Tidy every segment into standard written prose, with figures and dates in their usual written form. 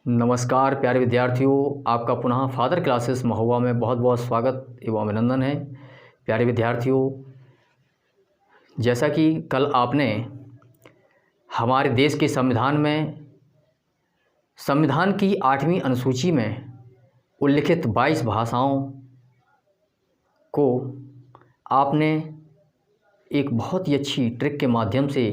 नमस्कार प्यारे विद्यार्थियों, आपका पुनः फादर क्लासेस महुआ में बहुत बहुत स्वागत एवं अभिनंदन है। प्यारे विद्यार्थियों, जैसा कि कल आपने हमारे देश के संविधान की 8वीं अनुसूची में उल्लिखित 22 भाषाओं को आपने एक बहुत ही अच्छी ट्रिक के माध्यम से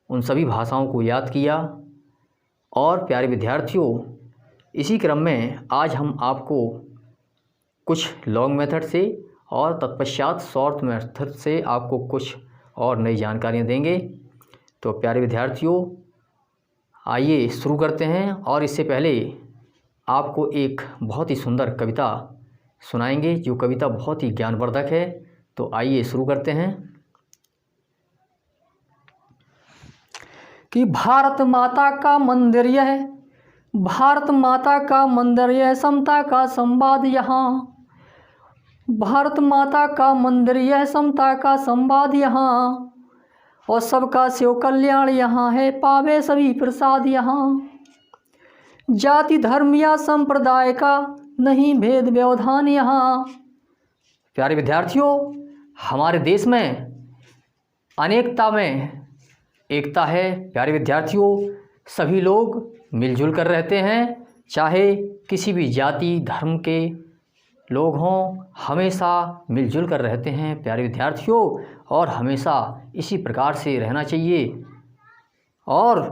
उन सभी भाषाओं को याद किया। और प्यारे विद्यार्थियों, इसी क्रम में आज हम आपको कुछ लॉन्ग मेथड से और तत्पश्चात शॉर्ट मेथड से आपको कुछ और नई जानकारियाँ देंगे। तो प्यारे विद्यार्थियों, आइए शुरू करते हैं। और इससे पहले आपको एक बहुत ही सुंदर कविता सुनाएंगे, जो कविता बहुत ही ज्ञानवर्धक है। तो आइए शुरू करते हैं कि भारत माता का मंदिर यह, भारत माता का मंदिर यह, समता का संवाद यहाँ। भारत माता का मंदिर यह, समता का संवाद यहाँ, और सबका शिव कल्याण यहाँ है, पावे सभी प्रसाद यहाँ। जाति धर्म या संप्रदाय का नहीं भेद व्यवधान यहाँ। प्यारे विद्यार्थियों, हमारे देश में अनेकता में एकता है। प्यारे विद्यार्थियों, सभी लोग मिलजुल कर रहते हैं, चाहे किसी भी जाति धर्म के लोग हों, हमेशा मिलजुल कर रहते हैं प्यारे विद्यार्थियों। और हमेशा इसी प्रकार से रहना चाहिए, और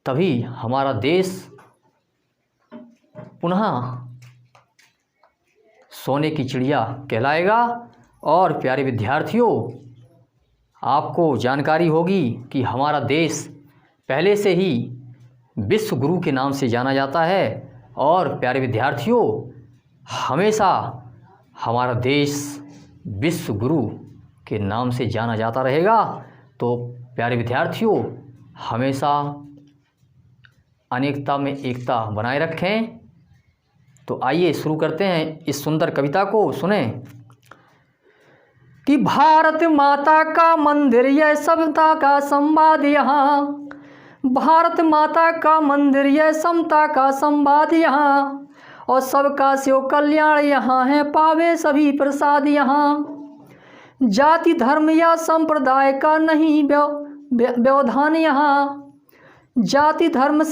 तभी हमारा देश पुनः सोने की चिड़िया कहलाएगा। और प्यारे विद्यार्थियों, आपको जानकारी होगी कि हमारा देश पहले से ही विश्व गुरु के नाम से जाना जाता है। और प्यारे विद्यार्थियों, हमेशा हमारा देश विश्व गुरु के नाम से जाना जाता रहेगा। तो प्यारे विद्यार्थियों, हमेशा अनेकता में एकता बनाए रखें। तो आइए शुरू करते हैं, इस सुंदर कविता को सुनें कि भारत माता का मंदिर यह, समता का संवाद यहाँ। भारत माता का मंदिर यह, समता का संवाद यहाँ, और सबका शिव कल्याण यहाँ है, पावे सभी प्रसाद यहाँ। जाति धर्म या संप्रदाय का नहीं व्यवधान यहाँ। जाति धर्म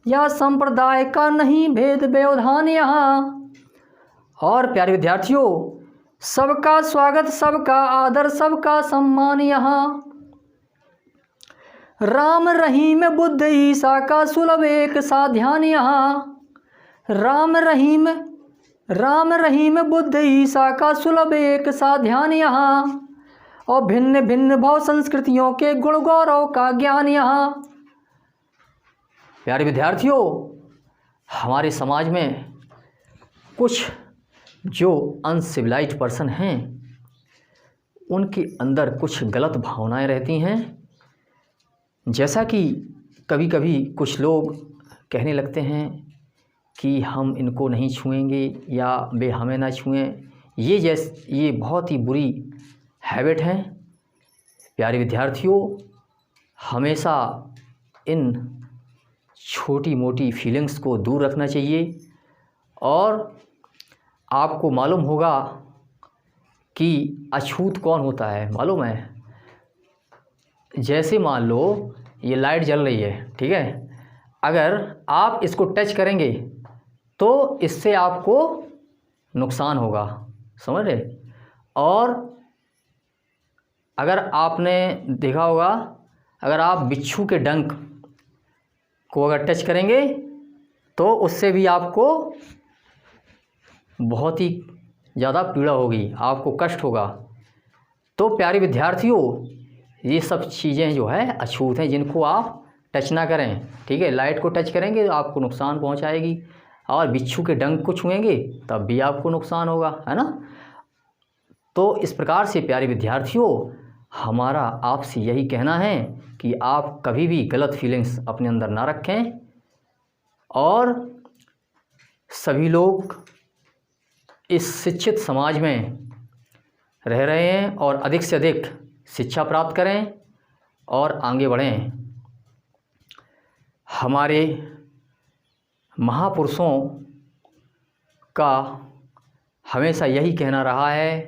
या संप्रदाय का नहीं भेद व्यवधान यहाँ। और प्यारे विद्यार्थियों, सबका स्वागत, सबका आदर, सबका सम्मान यहाँ। राम रहीम बुद्ध ईसा का सुलभ एक सा ध्यान यहाँ। राम रहीम बुद्ध ईसा का सुलभ एक सा ध्यान यहाँ, और भिन्न भिन्न भाव संस्कृतियों के गुण गौरव का ज्ञान यहाँ। प्यारे विद्यार्थियों, हमारे समाज में कुछ जो अनसिविलाइज्ड पर्सन हैं, उनके अंदर कुछ गलत भावनाएं रहती हैं। जैसा कि कभी कभी कुछ लोग कहने लगते हैं कि हम इनको नहीं छुएंगे या वे हमें ना छुएं। ये बहुत ही बुरी हैबिट है। प्यारे विद्यार्थियों, हमेशा इन छोटी मोटी फीलिंग्स को दूर रखना चाहिए। और आपको मालूम होगा कि अछूत कौन होता है, मालूम है? जैसे मान लो ये लाइट जल रही है, ठीक है, अगर आप इसको टच करेंगे तो इससे आपको नुकसान होगा, समझ रहे? और अगर आपने देखा होगा, अगर आप बिच्छू के डंक को अगर टच करेंगे तो उससे भी आपको बहुत ही ज़्यादा पीड़ा होगी, आपको कष्ट होगा। तो प्यारे विद्यार्थियों, ये सब चीज़ें जो है अछूत हैं, जिनको आप टच ना करें, ठीक है। लाइट को टच करेंगे तो आपको नुकसान पहुंचाएगी, और बिच्छू के डंक को छुएंगे तब भी आपको नुकसान होगा, है ना। तो इस प्रकार से प्यारे विद्यार्थियों, हमारा आपसे यही कहना है कि आप कभी भी गलत फीलिंग्स अपने अंदर ना रखें, और सभी लोग इस शिक्षित समाज में रह रहे हैं और अधिक से अधिक शिक्षा प्राप्त करें और आगे बढ़ें। हमारे महापुरुषों का हमेशा यही कहना रहा है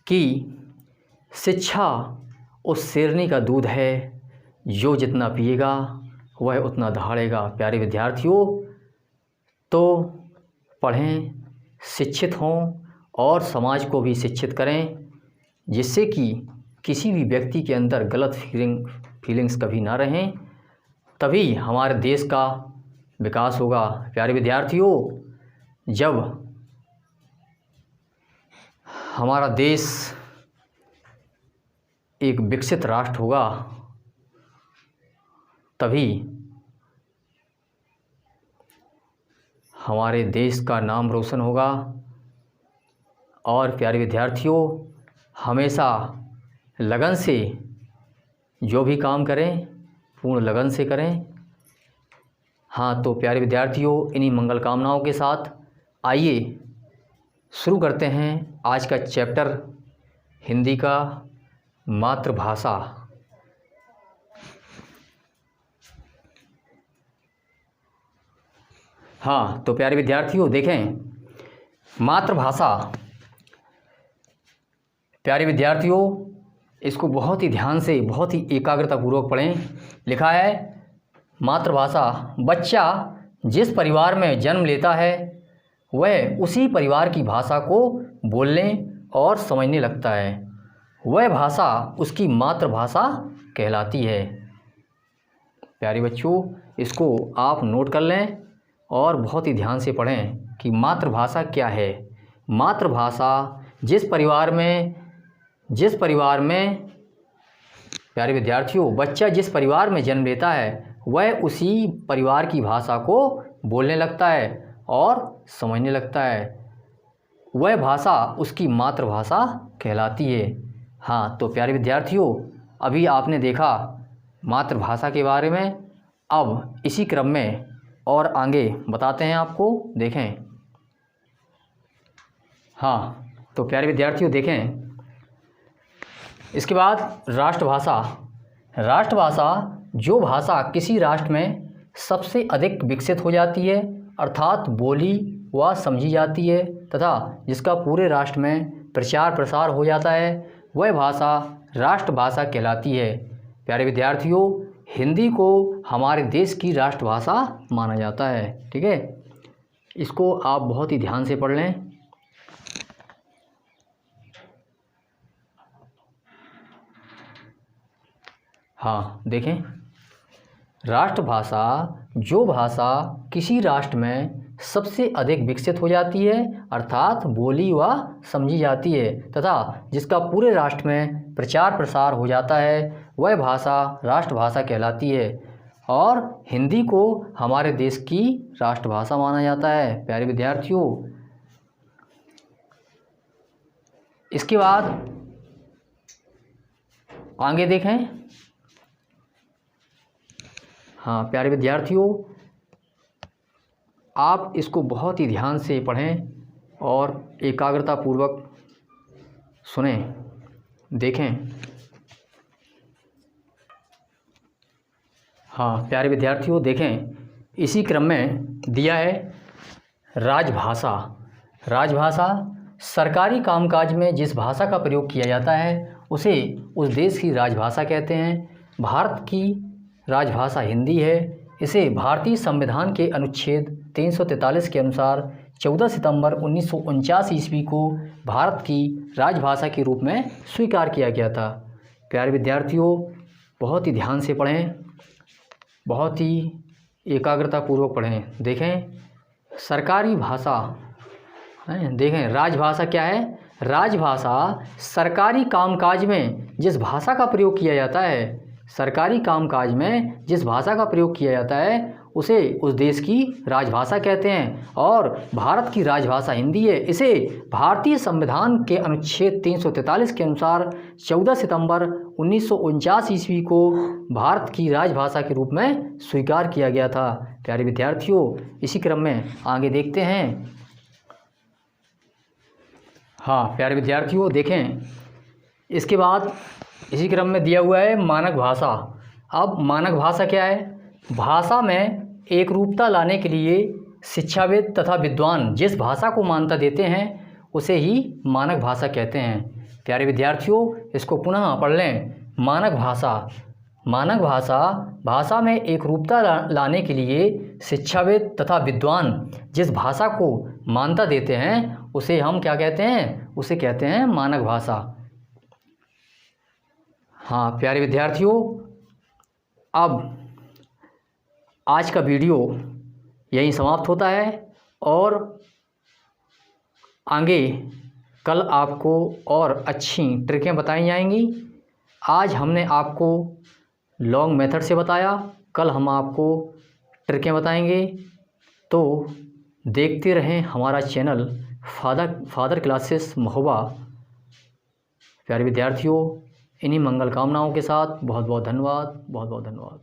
कि शिक्षा उस शेरनी का दूध है, जो जितना पिएगा वह उतना दहाड़ेगा। प्यारे विद्यार्थियों, तो पढ़ें, शिक्षित हों और समाज को भी शिक्षित करें, जिससे कि किसी भी व्यक्ति के अंदर गलत फीलिंग्स कभी ना रहें, तभी हमारे देश का विकास होगा। प्यारे विद्यार्थियों, जब हमारा देश एक विकसित राष्ट्र होगा, तभी हमारे देश का नाम रोशन होगा। और प्यारे विद्यार्थियों, हमेशा लगन से जो भी काम करें पूर्ण लगन से करें। हाँ, तो प्यारे विद्यार्थियों, इन्हीं मंगल कामनाओं के साथ आइए शुरू करते हैं आज का चैप्टर हिंदी का मातृभाषा। हाँ, तो प्यारे विद्यार्थियों देखें, मातृभाषा। प्यारे विद्यार्थियों, इसको बहुत ही ध्यान से, बहुत ही एकाग्रतापूर्वक पढ़ें। लिखा है मातृभाषा, बच्चा जिस परिवार में जन्म लेता है वह उसी परिवार की भाषा को बोलने और समझने लगता है। वह भाषा उसकी मातृभाषा कहलाती है। प्यारे बच्चों, इसको आप नोट कर लें और बहुत ही ध्यान से पढ़ें कि मातृभाषा क्या है। मातृभाषा जिस परिवार में प्यारे विद्यार्थियों, बच्चा जिस परिवार में जन्म लेता है वह उसी परिवार की भाषा को बोलने लगता है और समझने लगता है। वह भाषा उसकी मातृभाषा कहलाती है। हाँ, तो प्यारे विद्यार्थियों, अभी आपने देखा मातृभाषा के बारे में। अब इसी क्रम में और आगे बताते हैं आपको, देखें। हाँ, तो प्यारे विद्यार्थियों देखें, इसके बाद राष्ट्रभाषा। राष्ट्रभाषा जो भाषा किसी राष्ट्र में सबसे अधिक विकसित हो जाती है, अर्थात बोली व समझी जाती है, तथा जिसका पूरे राष्ट्र में प्रचार प्रसार हो जाता है, वह भाषा राष्ट्रभाषा कहलाती है। प्यारे विद्यार्थियों, हिंदी को हमारे देश की राष्ट्रभाषा माना जाता है। ठीक है, इसको आप बहुत ही ध्यान से पढ़ लें। हाँ, देखें, राष्ट्रभाषा जो भाषा किसी राष्ट्र में सबसे अधिक विकसित हो जाती है, अर्थात बोली व समझी जाती है, तथा जिसका पूरे राष्ट्र में प्रचार प्रसार हो जाता है, वह भाषा राष्ट्रभाषा कहलाती है। और हिंदी को हमारे देश की राष्ट्रभाषा माना जाता है। प्यारे विद्यार्थियों, इसके बाद आगे देखें। हाँ, प्यारे विद्यार्थियों, आप इसको बहुत ही ध्यान से पढ़ें और एकाग्रतापूर्वक सुनें, देखें। हाँ, प्यारे विद्यार्थियों देखें, इसी क्रम में दिया है राजभाषा। राजभाषा सरकारी कामकाज में जिस भाषा का प्रयोग किया जाता है उसे उस देश की राजभाषा कहते हैं। भारत की राजभाषा हिंदी है। इसे भारतीय संविधान के अनुच्छेद 343 के अनुसार 14 सितंबर 1949 ईस्वी को भारत की राजभाषा के रूप में स्वीकार किया गया था। प्यारे विद्यार्थियों, बहुत ही ध्यान से पढ़ें, बहुत ही एकाग्रतापूर्वक पढ़ें। देखें, सरकारी भाषा है। देखें, राजभाषा क्या है? राजभाषा सरकारी कामकाज में जिस भाषा का प्रयोग किया जाता है, सरकारी कामकाज में जिस भाषा का प्रयोग किया जाता है उसे उस देश की राजभाषा कहते हैं। और भारत की राजभाषा हिंदी है। इसे भारतीय संविधान के अनुच्छेद 343 के अनुसार 14 सितंबर 1949 ईस्वी को भारत की राजभाषा के रूप में स्वीकार किया गया था। प्यारे विद्यार्थियों, इसी क्रम में आगे देखते हैं। हाँ, प्यारे विद्यार्थियों देखें, इसके बाद इसी क्रम में दिया हुआ है मानक भाषा, अब मानक भाषा क्या है? भाषा में एक रूपता लाने के लिए शिक्षाविद तथा विद्वान जिस भाषा को मान्यता देते हैं उसे ही मानक भाषा कहते हैं। प्यारे विद्यार्थियों, इसको पुनः पढ़ लें। मानक भाषा, मानक भाषा भाषा में एक रूपता लाने के लिए शिक्षाविद तथा विद्वान जिस भाषा को मान्यता देते हैं उसे हम क्या कहते हैं? उसे कहते हैं मानक भाषा। हाँ प्यारे विद्यार्थियों, अब आज का वीडियो यहीं समाप्त होता है और आगे कल आपको और अच्छी ट्रिकें बताई जाएंगी। आज हमने आपको लॉन्ग मेथड से बताया, कल हम आपको ट्रिकें बताएंगे। तो देखते रहें हमारा चैनल फादर क्लासेस महोबा। प्यारे विद्यार्थियों, इन्हीं मंगल कामनाओं के साथ बहुत बहुत धन्यवाद, बहुत बहुत धन्यवाद।